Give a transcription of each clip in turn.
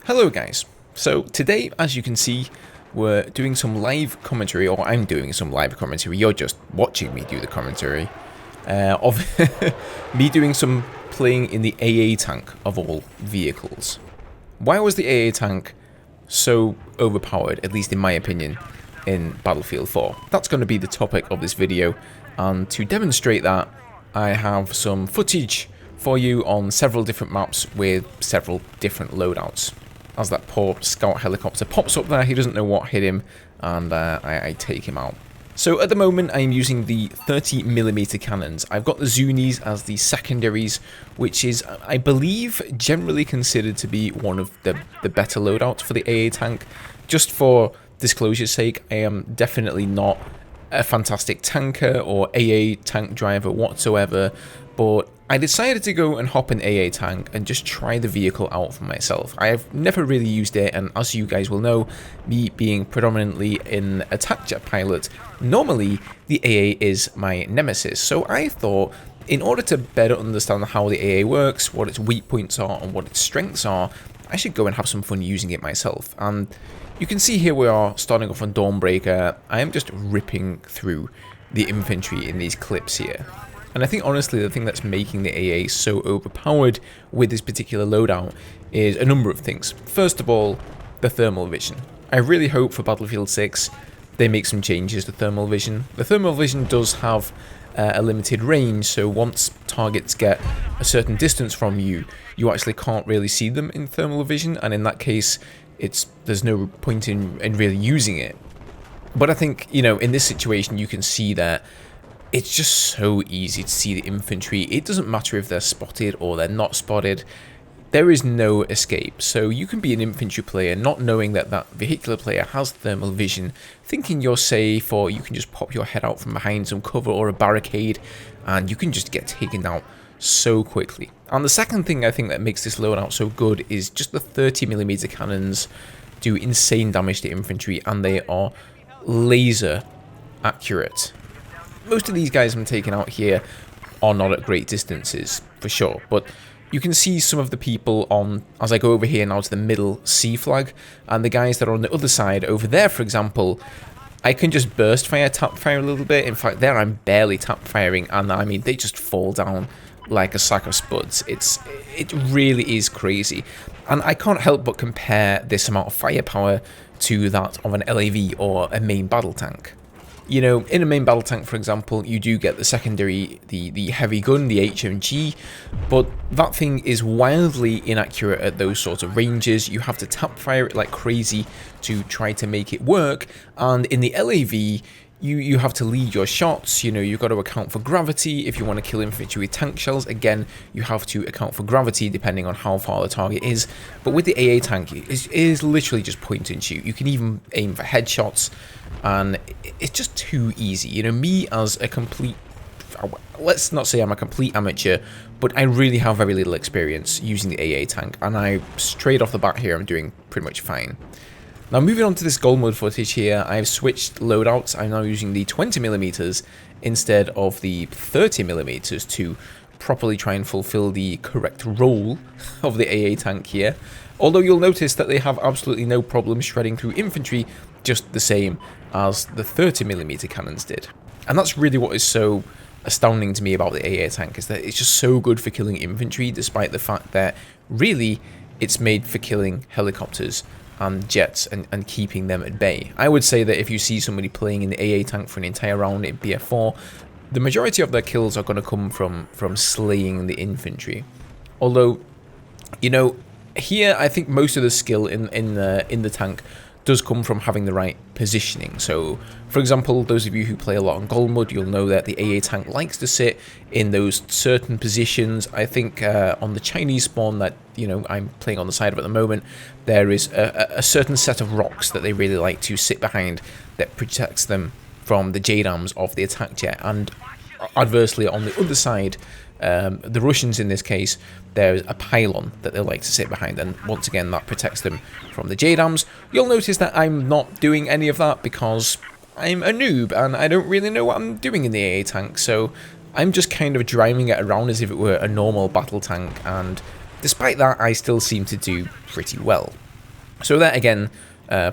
Hello guys, so today as you can see we're doing some live commentary, or I'm doing some live commentary, you're just watching me do the commentary, of me doing some playing in the AA tank of all vehicles. Why was the AA tank so overpowered, at least in my opinion, in Battlefield 4? That's going to be the topic of this video, and to demonstrate that I have some footage for you on several different maps with several different loadouts. As that poor scout helicopter pops up there, he doesn't know what hit him, and I take him out. So at the moment I'm using the 30mm cannons. I've got the Zunis as the secondaries, which is, I believe, generally considered to be one of the better loadouts for the AA tank. Just for disclosure's sake, I am definitely not a fantastic tanker or AA tank driver whatsoever, but I decided to go and hop an AA tank and just try the vehicle out for myself. I have never really used it, and as you guys will know, me being predominantly an attack jet pilot, normally the AA is my nemesis. So I thought, in order to better understand how the AA works, what its weak points are and what its strengths are, I should go and have some fun using it myself. And you can see here we are starting off on Dawnbreaker. I am just ripping through the infantry in these clips here. And I think honestly the thing that's making the AA so overpowered with this particular loadout is a number of things. First of all, the thermal vision. I really hope for Battlefield 6 they make some changes to thermal vision. The thermal vision does have a limited range, so once targets get a certain distance from you, you actually can't really see them in thermal vision, and in that case there's no point in really using it. But I think, you know, in this situation you can see that it's just so easy to see the infantry. It doesn't matter if they're spotted or they're not spotted. There is no escape. So you can be an infantry player not knowing that that vehicular player has thermal vision, thinking you're safe, or you can just pop your head out from behind some cover or a barricade and you can just get taken out so quickly. And the second thing I think that makes this loadout so good is just the 30mm cannons do insane damage to infantry, and they are laser accurate. Most of these guys I'm taking out here are not at great distances, for sure, but you can see some of the people on, as I go over here now to the middle C flag, and the guys that are on the other side over there, for example, I can just burst fire, tap fire a little bit. In fact, there I'm barely tap firing, and I mean, they just fall down like a sack of spuds. It really is crazy, and I can't help but compare this amount of firepower to that of an LAV or a main battle tank. You know, in a main battle tank, for example, you do get the secondary, the heavy gun, the HMG, but that thing is wildly inaccurate at those sorts of ranges. You have to tap fire it like crazy to try to make it work, and in the LAV, you have to lead your shots. You know, you've got to account for gravity. If you want to kill infantry with tank shells, again, you have to account for gravity depending on how far the target is. But with the AA tank, it is literally just point and shoot. You can even aim for headshots, and it's just too easy. You know, me as a complete, let's not say I'm a complete amateur, but I really have very little experience using the AA tank, and I straight off the bat here I'm doing pretty much fine. Now moving on to this gold mode footage here, I've switched loadouts. I'm now using the 20mm instead of the 30mm to properly try and fulfill the correct role of the AA tank here. Although you'll notice that they have absolutely no problem shredding through infantry, just the same as the 30mm cannons did. And that's really what is so astounding to me about the AA tank, is that it's just so good for killing infantry, despite the fact that really it's made for killing helicopters and jets and keeping them at bay. I would say that if you see somebody playing in the AA tank for an entire round in BF4, the majority of their kills are going to come from slaying the infantry. Although, you know, here I think most of the skill in the tank does come from having the right positioning. So, for example, those of you who play a lot on gold mode, you'll know that the AA tank likes to sit in those certain positions. I think on the Chinese spawn that, you know, I'm playing on the side of at the moment, there is a certain set of rocks that they really like to sit behind that protects them from the JDAMs of the attack jet. And adversely, on the other side, the Russians in this case, there's a pylon that they like to sit behind, and once again that protects them from the JDAMs. You'll notice that I'm not doing any of that because I'm a noob and I don't really know what I'm doing in the AA tank, so I'm just kind of driving it around as if it were a normal battle tank, and despite that I still seem to do pretty well. So that again,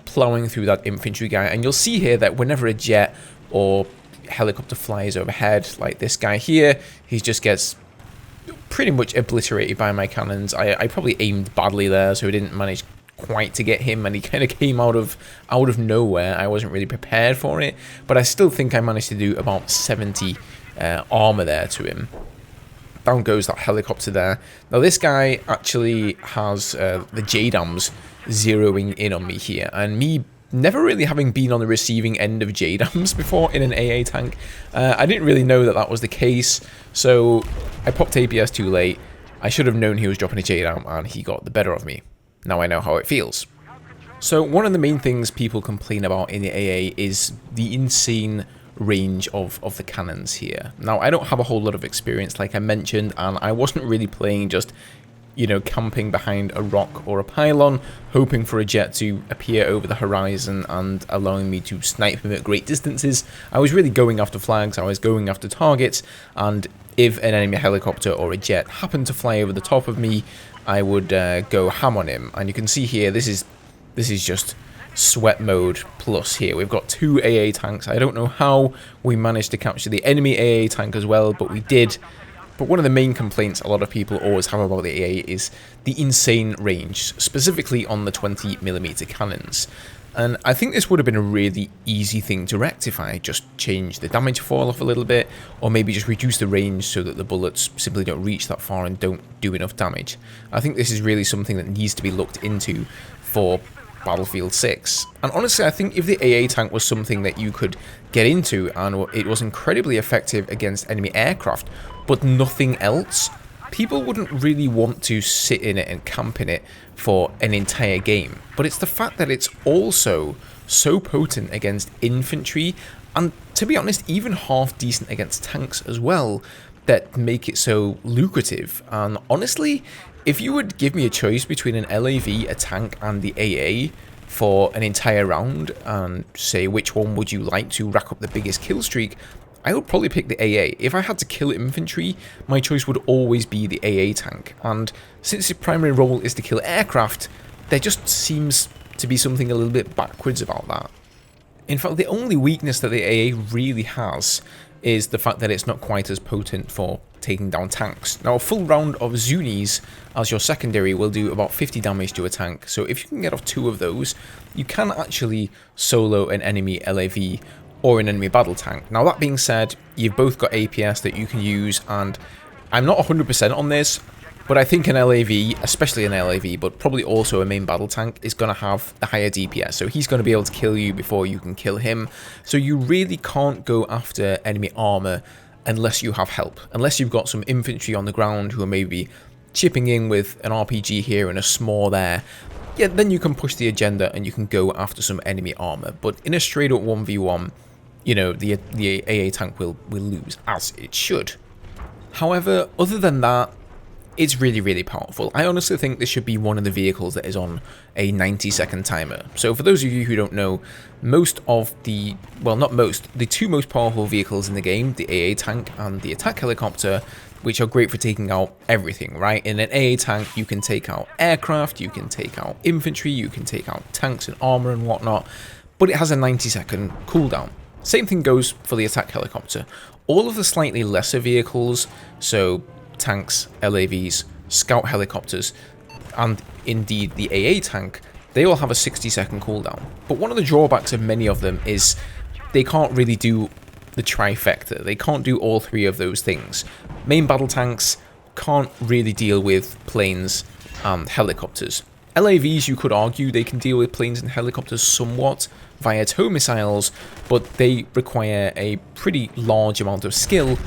plowing through that infantry guy, and you'll see here that whenever a jet or helicopter flies overhead, like this guy here, he just gets pretty much obliterated by my cannons. I probably aimed badly there, so I didn't manage quite to get him, and he kind of came out of nowhere. I wasn't really prepared for it, but I still think I managed to do about 70 armor there to him. Down goes that helicopter there. Now this guy actually has the JDAMs zeroing in on me here, and me never really having been on the receiving end of JDAMs before in an AA tank, I didn't really know that that was the case, so I popped APS too late. I should have known he was dropping a JDAM, and he got the better of me. Now I know how it feels. So one of the main things people complain about in the AA is the insane range of the cannons here. Now I don't have a whole lot of experience, like I mentioned, and I wasn't really playing just, you know, camping behind a rock or a pylon, hoping for a jet to appear over the horizon and allowing me to snipe him at great distances. I was really going after flags, I was going after targets, and if an enemy helicopter or a jet happened to fly over the top of me, I would go ham on him. And you can see here, this is just sweat mode plus here. We've got 2 AA tanks. I don't know how we managed to capture the enemy AA tank as well, but we did. But one of the main complaints a lot of people always have about the AA is the insane range, specifically on the 20mm cannons. And I think this would have been a really easy thing to rectify. Just change the damage fall off a little bit, or maybe just reduce the range so that the bullets simply don't reach that far and don't do enough damage. I think this is really something that needs to be looked into for Battlefield 6. And honestly, I think if the AA tank was something that you could get into and it was incredibly effective against enemy aircraft, but nothing else, people wouldn't really want to sit in it and camp in it for an entire game. But it's the fact that it's also so potent against infantry, and to be honest, even half decent against tanks as well, that make it so lucrative. And honestly, if you would give me a choice between an LAV, a tank, and the AA for an entire round, and say which one would you like to rack up the biggest kill streak, I would probably pick the AA. If I had to kill infantry, my choice would always be the AA tank. And since its primary role is to kill aircraft, there just seems to be something a little bit backwards about that. In fact, the only weakness that the AA really has is the fact that it's not quite as potent for taking down tanks. Now, a full round of Zunis as your secondary will do about 50 damage to a tank, so if you can get off 2 of those, you can actually solo an enemy LAV or an enemy battle tank. Now, that being said, you've both got APS that you can use, and I'm not 100% on this, but I think an LAV, especially an LAV, but probably also a main battle tank, is going to have the higher DPS. So he's going to be able to kill you before you can kill him. So you really can't go after enemy armor unless you have help. Unless you've got some infantry on the ground who are maybe chipping in with an RPG here and a SMOR there. Yeah, then you can push the agenda and you can go after some enemy armor. But in a straight up 1v1, you know, the AA tank will lose, as it should. However, other than that, it's really, really powerful. I honestly think this should be one of the vehicles that is on a 90-second timer. So for those of you who don't know, most of the, well, not most, the 2 most powerful vehicles in the game, the AA tank and the attack helicopter, which are great for taking out everything, right? In an AA tank, you can take out aircraft, you can take out infantry, you can take out tanks and armor and whatnot, but it has a 90-second cooldown. Same thing goes for the attack helicopter. All of the slightly lesser vehicles, so tanks, LAVs, scout helicopters, and indeed the AA tank, they all have a 60-second cooldown. But one of the drawbacks of many of them is they can't really do the trifecta. They can't do all 3 of those things. Main battle tanks can't really deal with planes and helicopters. LAVs, you could argue, they can deal with planes and helicopters somewhat via tow missiles, but they require a pretty large amount of skill,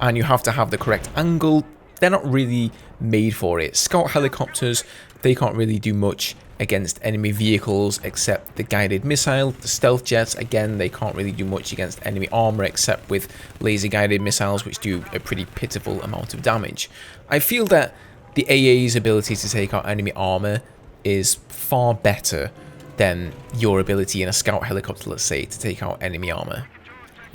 and you have to have the correct angle. They're not really made for it. Scout helicopters, they can't really do much against enemy vehicles except the guided missile. The stealth jets, again, they can't really do much against enemy armor except with laser guided missiles, which do a pretty pitiful amount of damage. I feel that the AA's ability to take out enemy armor is far better than your ability in a scout helicopter, let's say, to take out enemy armor.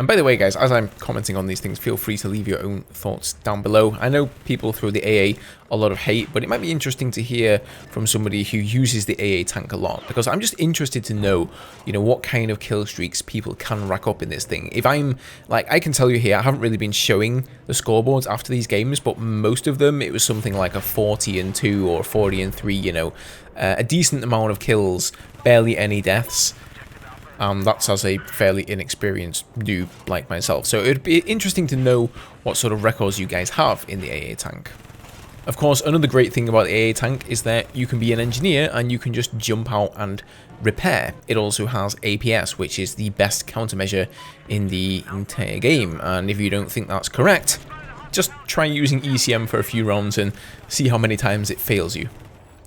And by the way, guys, as I'm commenting on these things, feel free to leave your own thoughts down below. I know people throw the AA a lot of hate, but it might be interesting to hear from somebody who uses the AA tank a lot, because I'm just interested to know, you know, what kind of kill streaks people can rack up in this thing. If I'm, like, I can tell you here, I haven't really been showing the scoreboards after these games, but most of them, it was something like a 40-2 or 40-3, you know, a decent amount of kills, barely any deaths. That's as a fairly inexperienced noob like myself. So it'd be interesting to know what sort of records you guys have in the AA tank. Of course, another great thing about the AA tank is that you can be an engineer and you can just jump out and repair. It also has APS, which is the best countermeasure in the entire game. And if you don't think that's correct, just try using ECM for a few rounds and see how many times it fails you.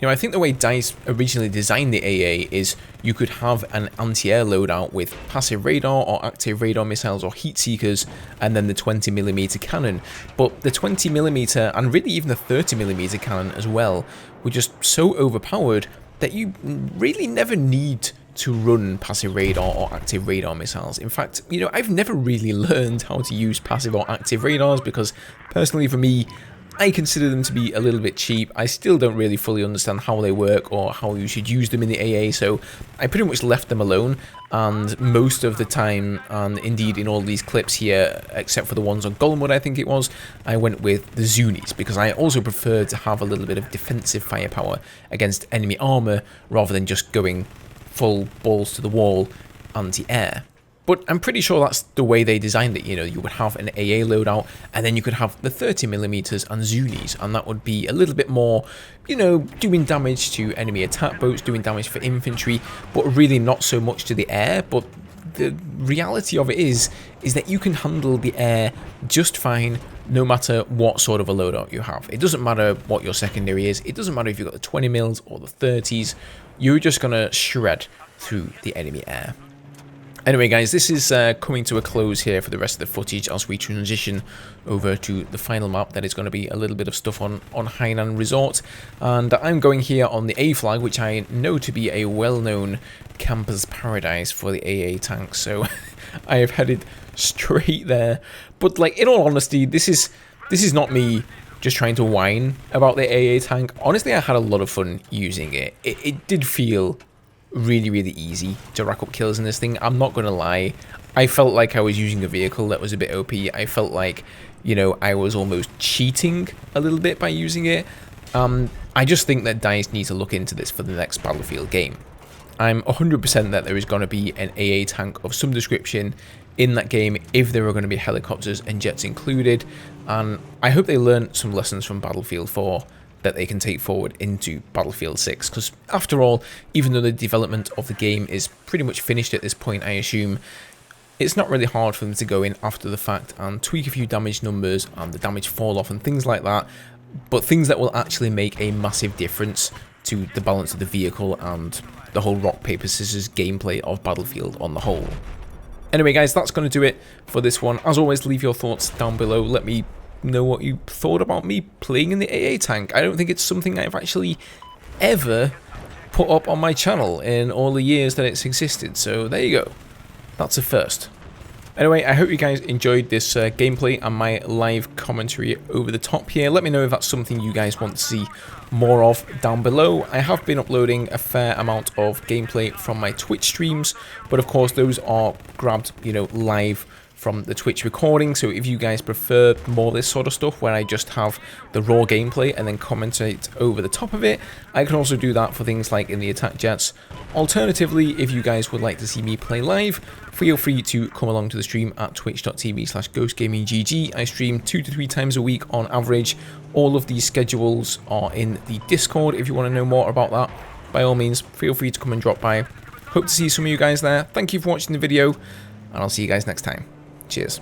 You know, I think the way DICE originally designed the AA is you could have an anti-air loadout with passive radar or active radar missiles or heat seekers, and then the 20mm cannon. But the 20mm and really even the 30mm cannon as well were just so overpowered that you really never need to run passive radar or active radar missiles. In fact, you know, I've never really learned how to use passive or active radars because personally for me, I consider them to be a little bit cheap. I still don't really fully understand how they work or how you should use them in the AA, so I pretty much left them alone. And most of the time, and indeed in all these clips here, except for the ones on Golemwood I think it was, I went with the Zunis, because I also prefer to have a little bit of defensive firepower against enemy armor, rather than just going full balls to the wall anti-air. But I'm pretty sure that's the way they designed it. You know, you would have an AA loadout, and then you could have the 30mm and Zunis, and that would be a little bit more, you know, doing damage to enemy attack boats, doing damage for infantry, but really not so much to the air. But the reality of it is that you can handle the air just fine, no matter what sort of a loadout you have. It doesn't matter what your secondary is. It doesn't matter if you've got the 20mm or the 30s. You're just gonna shred through the enemy air. Anyway, guys, this is coming to a close here for the rest of the footage as we transition over to the final map. That is going to be a little bit of stuff on Hainan Resort. And I'm going here on the A flag, which I know to be a well-known camper's paradise for the AA tank. So I have headed straight there. But, like, in all honesty, this is not me just trying to whine about the AA tank. Honestly, I had a lot of fun using it. It did feel really easy to rack up kills in this thing. I'm not gonna lie, I felt like I was using a vehicle that was a bit OP. I felt like, you know, I was almost cheating a little bit by using it. I just think that DICE needs to look into this for the next Battlefield game. I'm 100% that there is going to be an AA tank of some description in that game, if there are going to be helicopters and jets included, and I hope they learned some lessons from Battlefield 4 that they can take forward into Battlefield 6, because after all, even though the development of the game is pretty much finished at this point, I assume, it's not really hard for them to go in after the fact and tweak a few damage numbers and the damage fall off and things like that, but things that will actually make a massive difference to the balance of the vehicle and the whole rock, paper, scissors gameplay of Battlefield on the whole. Anyway, guys, that's going to do it for this one. As always, leave your thoughts down below. Let me know what you thought about me playing in the AA tank. I don't think it's something I've actually ever put up on my channel in all the years that it's existed, so there you go. That's a first. Anyway, I hope you guys enjoyed this gameplay and my live commentary over the top here. Let me know if that's something you guys want to see more of down below. I have been uploading a fair amount of gameplay from my Twitch streams, but of course those are grabbed, you know, live from the Twitch recording. So if you guys prefer more of this sort of stuff where I just have the raw gameplay and then commentate over the top of it, I can also do that for things like in the attack jets. Alternatively, if you guys would like to see me play live, feel free to come along to the stream at twitch.tv/ghostgaminggg. I stream 2 to 3 times a week on average. All of these schedules are in the Discord. If you want to know more about that, by all means, feel free to come and drop by. Hope to see some of you guys there. Thank you for watching the video, and I'll see you guys next time. Cheers.